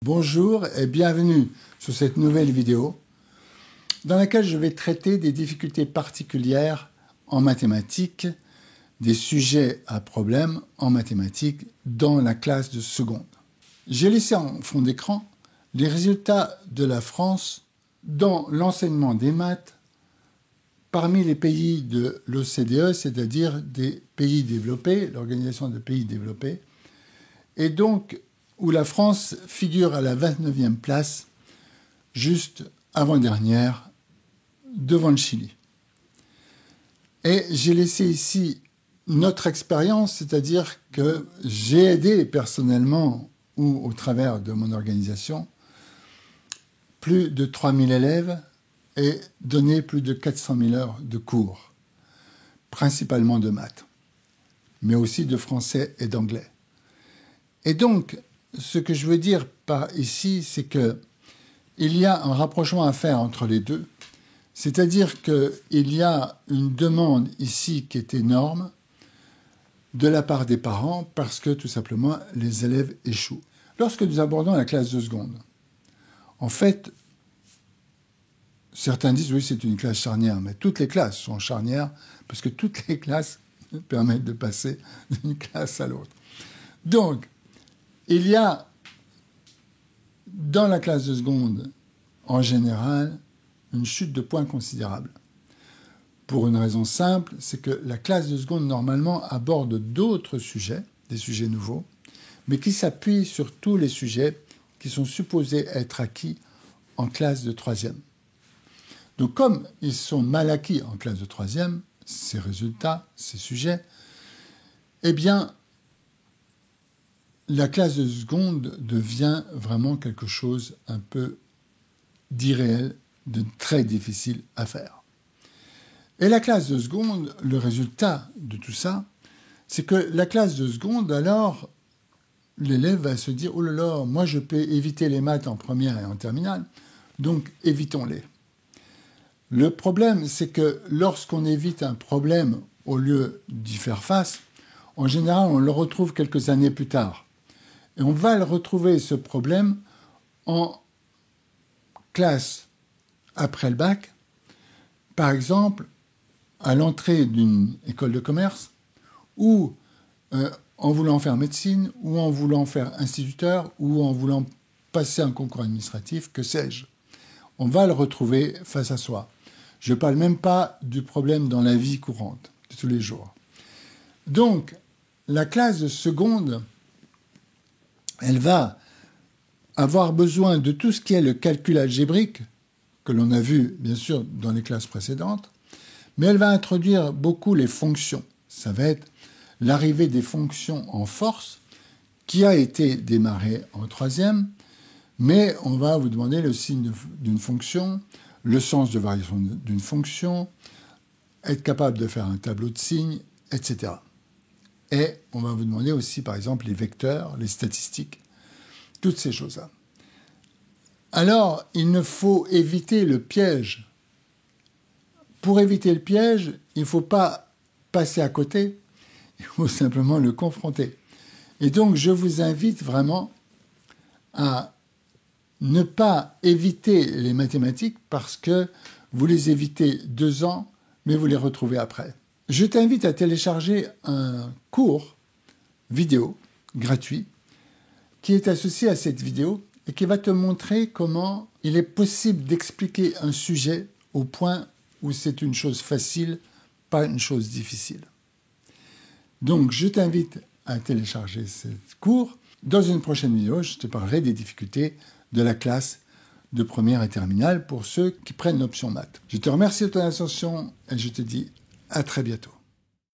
Bonjour et bienvenue sur cette nouvelle vidéo dans laquelle je vais traiter des difficultés particulières en mathématiques, des sujets à problème en mathématiques dans la classe de seconde. J'ai laissé en fond d'écran les résultats de la France dans l'enseignement des maths parmi les pays de l'OCDE, c'est-à-dire des pays développés, l'Organisation des pays développés, et donc où la France figure à la 29e place, juste avant-dernière, devant le Chili. Et j'ai laissé ici notre expérience, c'est-à-dire que j'ai aidé personnellement ou au travers de mon organisation plus de 3000 élèves et donné plus de 400 000 heures de cours, principalement de maths, mais aussi de français et d'anglais. Et donc, ce que je veux dire par ici, c'est qu'il y a un rapprochement à faire entre les deux, c'est-à-dire qu'il y a une demande ici qui est énorme de la part des parents parce que tout simplement les élèves échouent. Lorsque nous abordons la classe de seconde, en fait, certains disent oui, c'est une classe charnière, mais toutes les classes sont charnières parce que toutes les classes permettent de passer d'une classe à l'autre. Donc, il y a dans la classe de seconde, en général, une chute de points considérable. Pour une raison simple, c'est que la classe de seconde, normalement, aborde d'autres sujets, des sujets nouveaux, mais qui s'appuient sur tous les sujets qui sont supposés être acquis en classe de troisième. Donc, comme ils sont mal acquis en classe de troisième, ces résultats, ces sujets, eh bien, la classe de seconde devient vraiment quelque chose un peu d'irréel, de très difficile à faire. Et la classe de seconde, le résultat de tout ça, c'est que la classe de seconde, alors, l'élève va se dire « Oh là là, moi je peux éviter les maths en première et en terminale, donc évitons-les ». Le problème, c'est que lorsqu'on évite un problème au lieu d'y faire face, en général, on le retrouve quelques années plus tard. Et on va le retrouver, ce problème, en classe après le bac, par exemple, à l'entrée d'une école de commerce, ou en voulant faire médecine, ou en voulant faire instituteur, ou en voulant passer un concours administratif, que sais-je. On va le retrouver face à soi. Je ne parle même pas du problème dans la vie courante, de tous les jours. Donc, la classe de seconde, elle va avoir besoin de tout ce qui est le calcul algébrique, que l'on a vu, bien sûr, dans les classes précédentes, mais elle va introduire beaucoup les fonctions. Ça va être l'arrivée des fonctions en force, qui a été démarrée en troisième, mais on va vous demander le signe d'une fonction, le sens de variation d'une fonction, être capable de faire un tableau de signes, etc. Et on va vous demander aussi, par exemple, les vecteurs, les statistiques, toutes ces choses-là. Alors, il ne faut éviter le piège. Pour éviter le piège, il ne faut pas passer à côté, il faut simplement le confronter. Et donc, je vous invite vraiment à ne pas éviter les mathématiques parce que vous les évitez 2 ans, mais vous les retrouvez après. Je t'invite à télécharger un cours vidéo gratuit qui est associé à cette vidéo et qui va te montrer comment il est possible d'expliquer un sujet au point où c'est une chose facile, pas une chose difficile. Donc, je t'invite à télécharger ce cours. Dans une prochaine vidéo, je te parlerai des difficultés de la classe de première et terminale pour ceux qui prennent l'option maths. Je te remercie de ton attention et je te dis à très bientôt.